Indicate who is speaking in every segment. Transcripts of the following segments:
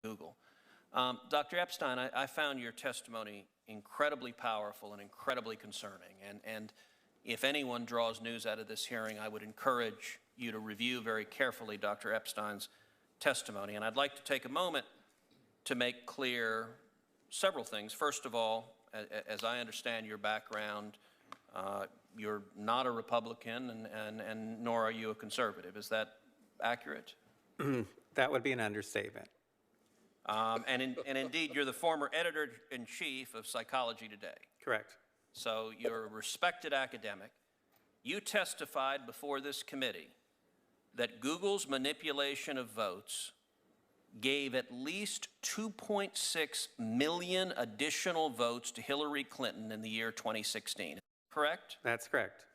Speaker 1: Google. Dr. Epstein, I found your testimony incredibly powerful and incredibly concerning. And if anyone draws news out of this hearing, I would encourage you to review very carefully Dr. Epstein's testimony. And I'd like to take a moment to make clear several things. First of all, as I understand your background, you're not a Republican and nor are you a conservative. Is that accurate?
Speaker 2: That would be an understatement.
Speaker 1: And indeed, you're the former editor-in-chief of Psychology Today.
Speaker 2: Correct.
Speaker 1: So you're a respected academic. You testified before this committee that Google's manipulation of votes gave at least 2.6 million additional votes to Hillary Clinton in the year 2016. Correct?
Speaker 2: That's correct.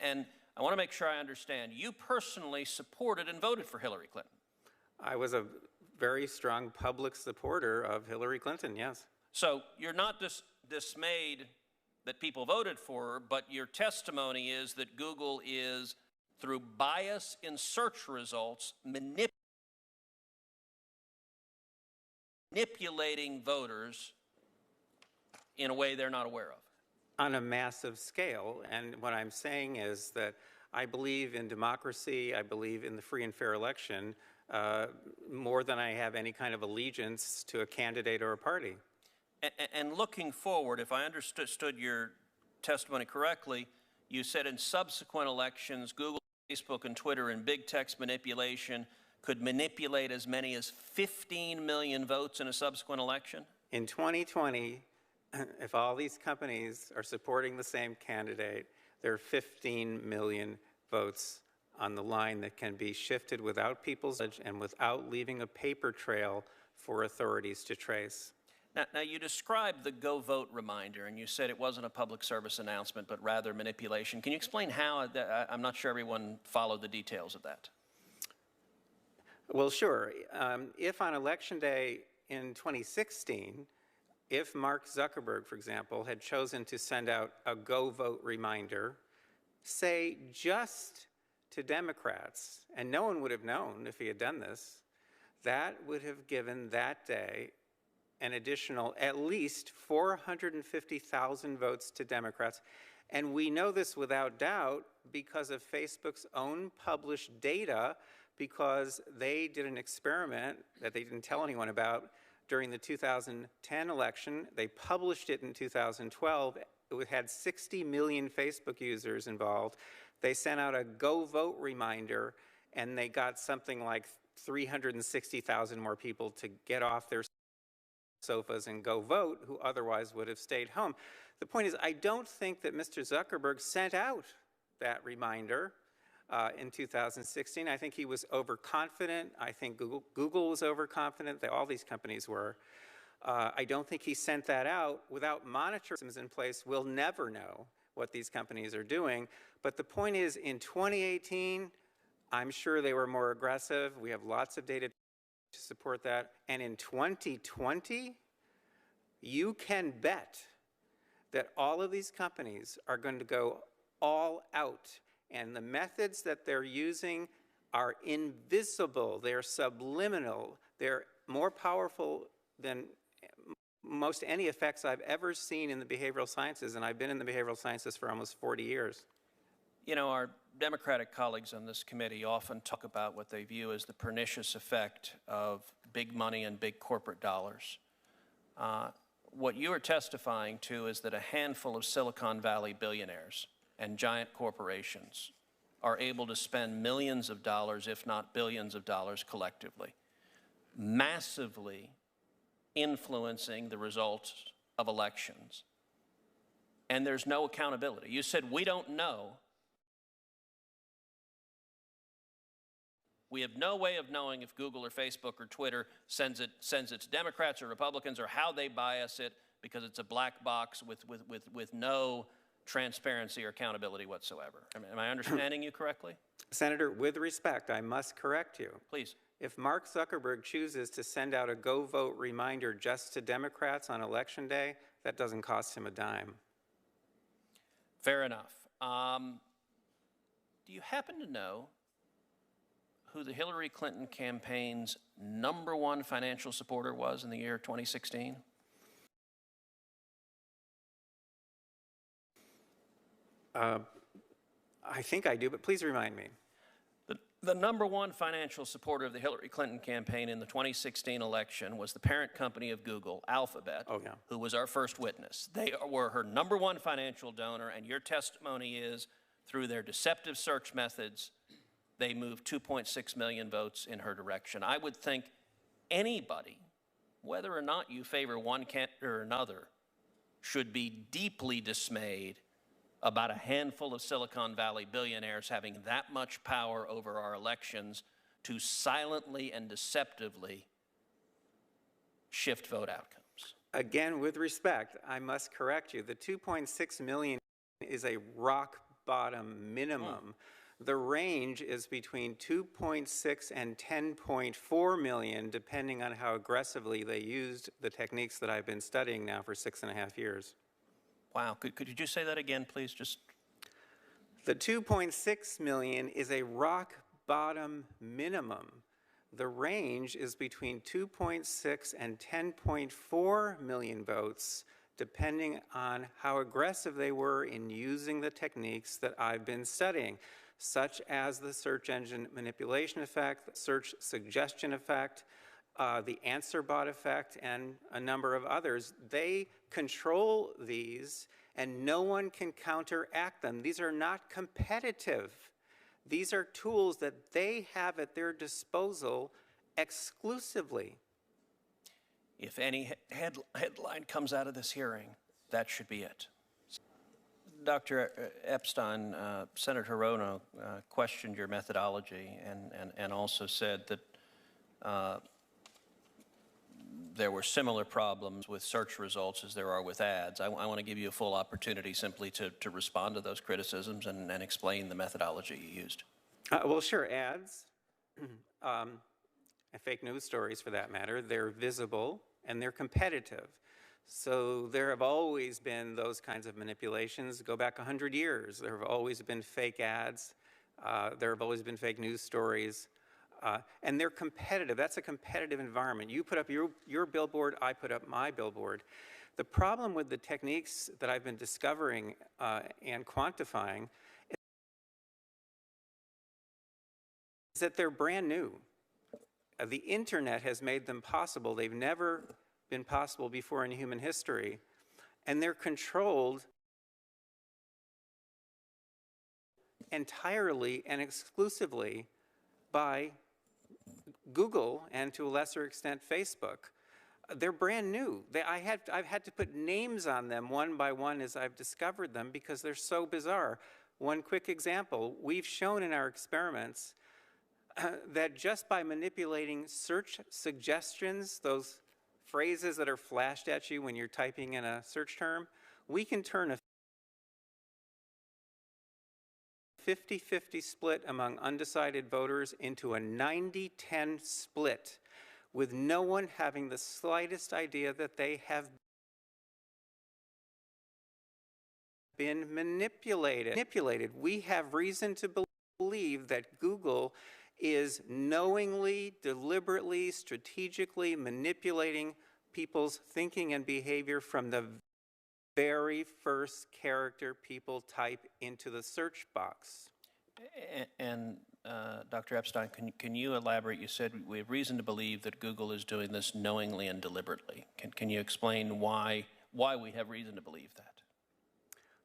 Speaker 1: And I want to make sure I understand. You personally supported and voted for Hillary Clinton.
Speaker 2: I was a very strong public supporter of Hillary Clinton, yes.
Speaker 1: So you're not dismayed that people voted for her, but your testimony is that Google is, through bias in search results, manipulating voters in a way they're not aware of.
Speaker 2: On a massive scale. And what I'm saying is that I believe in democracy, I believe in the free and fair election, more than I have any kind of allegiance to a candidate or a party.
Speaker 1: And looking forward, if I understood your testimony correctly, you said in subsequent elections, Google, Facebook, and Twitter and big text manipulation could manipulate as many as 15 million votes in a subsequent election?
Speaker 2: In 2020, if all these companies are supporting the same candidate, there are 15 million votes on the line that can be shifted without people's knowledge and without leaving a paper trail for authorities to trace.
Speaker 1: Now, you described the Go Vote reminder, and you said it wasn't a public service announcement, but rather manipulation. Can you explain how? I'm not sure everyone followed the details of that.
Speaker 2: Well, sure. If on Election Day in 2016, if Mark Zuckerberg, for example, had chosen to send out a Go Vote reminder, say just to Democrats, and no one would have known if he had done this, that would have given that day an additional at least 450,000 votes to Democrats. And we know this without doubt because of Facebook's own published data, because they did an experiment that they didn't tell anyone about during the 2010 election. They published it in 2012. It had 60 million Facebook users involved. They sent out a Go Vote reminder, and they got something like 360,000 more people to get off their sofas and go vote who otherwise would have stayed home. The point is, I don't think that Mr. Zuckerberg sent out that reminder in 2016. I think he was overconfident. I think Google was overconfident. All these companies were. I don't think he sent that out without monitoring systems in place. We'll never know what these companies are doing. But the point is, in 2018, I'm sure they were more aggressive. We have lots of data to support that. And in 2020, you can bet that all of these companies are going to go all out. And the methods that they're using are invisible. They're subliminal. They're more powerful than most any effects I've ever seen in the behavioral sciences. And I've been in the behavioral sciences for almost 40 years.
Speaker 1: You know, our Democratic colleagues on this committee often talk about what they view as the pernicious effect of big money and big corporate dollars. What you are testifying to is that a handful of Silicon Valley billionaires and giant corporations are able to spend millions of dollars, if not billions of dollars collectively, massively influencing the results of elections. And there's no accountability. You said, we don't know. We have no way of knowing if Google or Facebook or Twitter sends it to Democrats or Republicans, or how they bias it, because it's a black box with no transparency or accountability whatsoever. Am I understanding you correctly?
Speaker 2: Senator, with respect, I must correct you.
Speaker 1: Please.
Speaker 2: If Mark Zuckerberg chooses to send out a Go Vote reminder just to Democrats on Election Day, that doesn't cost him a dime.
Speaker 1: Fair enough. Do you happen to know who the Hillary Clinton campaign's #1 financial supporter was in the year 2016?
Speaker 2: I think I do, but please remind me.
Speaker 1: The #1 financial supporter of the Hillary Clinton campaign in the 2016 election was the parent company of Google, Alphabet, who was our first witness. They were her #1 financial donor, and your testimony is, through their deceptive search methods, they moved 2.6 million votes in her direction. I would think anybody, whether or not you favor one candidate or another, should be deeply dismayed about a handful of Silicon Valley billionaires having that much power over our elections to silently and deceptively shift vote outcomes.
Speaker 2: Again, with respect, I must correct you. The 2.6 million is a rock bottom minimum. The range is between 2.6 and 10.4 million, depending on how aggressively they used the techniques that I've been studying now for 6.5 years.
Speaker 1: Wow, could you just say that again, please?
Speaker 2: The 2.6 million is a rock bottom minimum. The range is between 2.6 and 10.4 million votes, depending on how aggressive they were in using the techniques that I've been studying, such as the search engine manipulation effect, the search suggestion effect, the answer bot effect, and a number of others. They control these, and no one can counteract them. These are not competitive. These are tools that they have at their disposal exclusively.
Speaker 1: If any headline comes out of this hearing, that should be it. Dr. Epstein, Senator Rono questioned your methodology and also said that there were similar problems with search results as there are with ads. I want to give you a full opportunity simply to respond to those criticisms and explain the methodology you used.
Speaker 2: Well, sure, ads, and fake news stories for that matter, they're visible and they're competitive. So there have always been those kinds of manipulations. Go back 100 years, there have always been fake ads, there have always been fake news stories. And they're competitive. That's a competitive environment. You put up your billboard, I put up my billboard. The problem with the techniques that I've been discovering and quantifying is that they're brand new. The internet has made them possible. They've never been possible before in human history. And they're controlled entirely and exclusively by Google and to a lesser extent Facebook. They're brand new. I've had to put names on them one by one as I've discovered them because they're so bizarre. One quick example, we've shown in our experiments that just by manipulating search suggestions, those phrases that are flashed at you when you're typing in a search term, we can turn a 50-50 split among undecided voters into a 90-10 split with no one having the slightest idea that they have been manipulated. We have reason to believe that Google is knowingly, deliberately, strategically manipulating people's thinking and behavior from the very first character people type into the search box.
Speaker 1: And Dr. Epstein, can you elaborate? You said we have reason to believe that Google is doing this knowingly and deliberately. Can you explain why we have reason to believe that?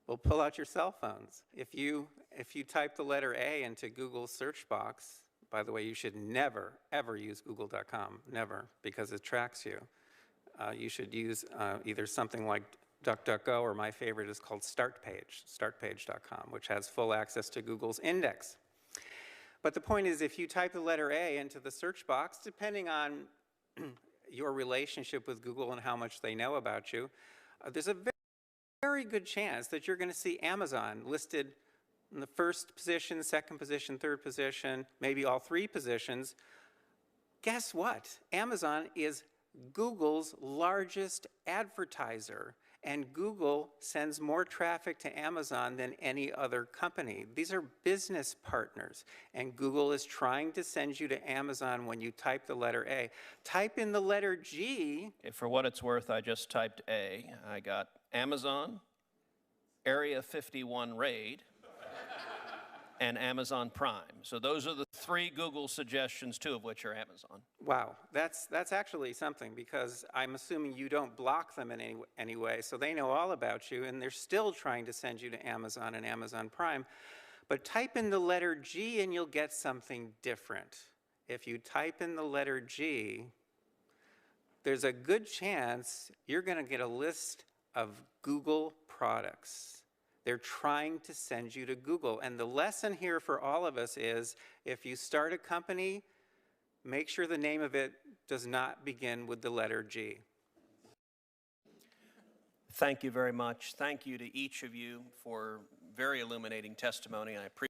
Speaker 2: Well, pull out your cell phones. If you type the letter A into Google's search box, by the way, you should never, ever use google.com, never, because it tracks you. You should use either something like DuckDuckGo, or my favorite is called StartPage, startpage.com, which has full access to Google's index. But the point is, if you type the letter A into the search box, depending on your relationship with Google and how much they know about you, there's a very good chance that you're going to see Amazon listed in the first position, second position, third position, maybe all three positions. Guess what? Amazon is Google's largest advertiser. And Google sends more traffic to Amazon than any other company. These are business partners, and Google is trying to send you to Amazon when you type the letter A. Type in the letter G.
Speaker 1: For what it's worth, I just typed A. I got Amazon, Area 51 raid, and Amazon Prime. So those are the 3 Google suggestions, 2 of which are Amazon.
Speaker 2: Wow, that's actually something, because I'm assuming you don't block them in any way, so they know all about you, and they're still trying to send you to Amazon and Amazon Prime. But type in the letter G and you'll get something different. If you type in the letter G, there's a good chance you're going to get a list of Google products. They're trying to send you to Google. And the lesson here for all of us is, if you start a company, make sure the name of it does not begin with the letter G.
Speaker 1: Thank you very much. Thank you to each of you for very illuminating testimony. I appreciate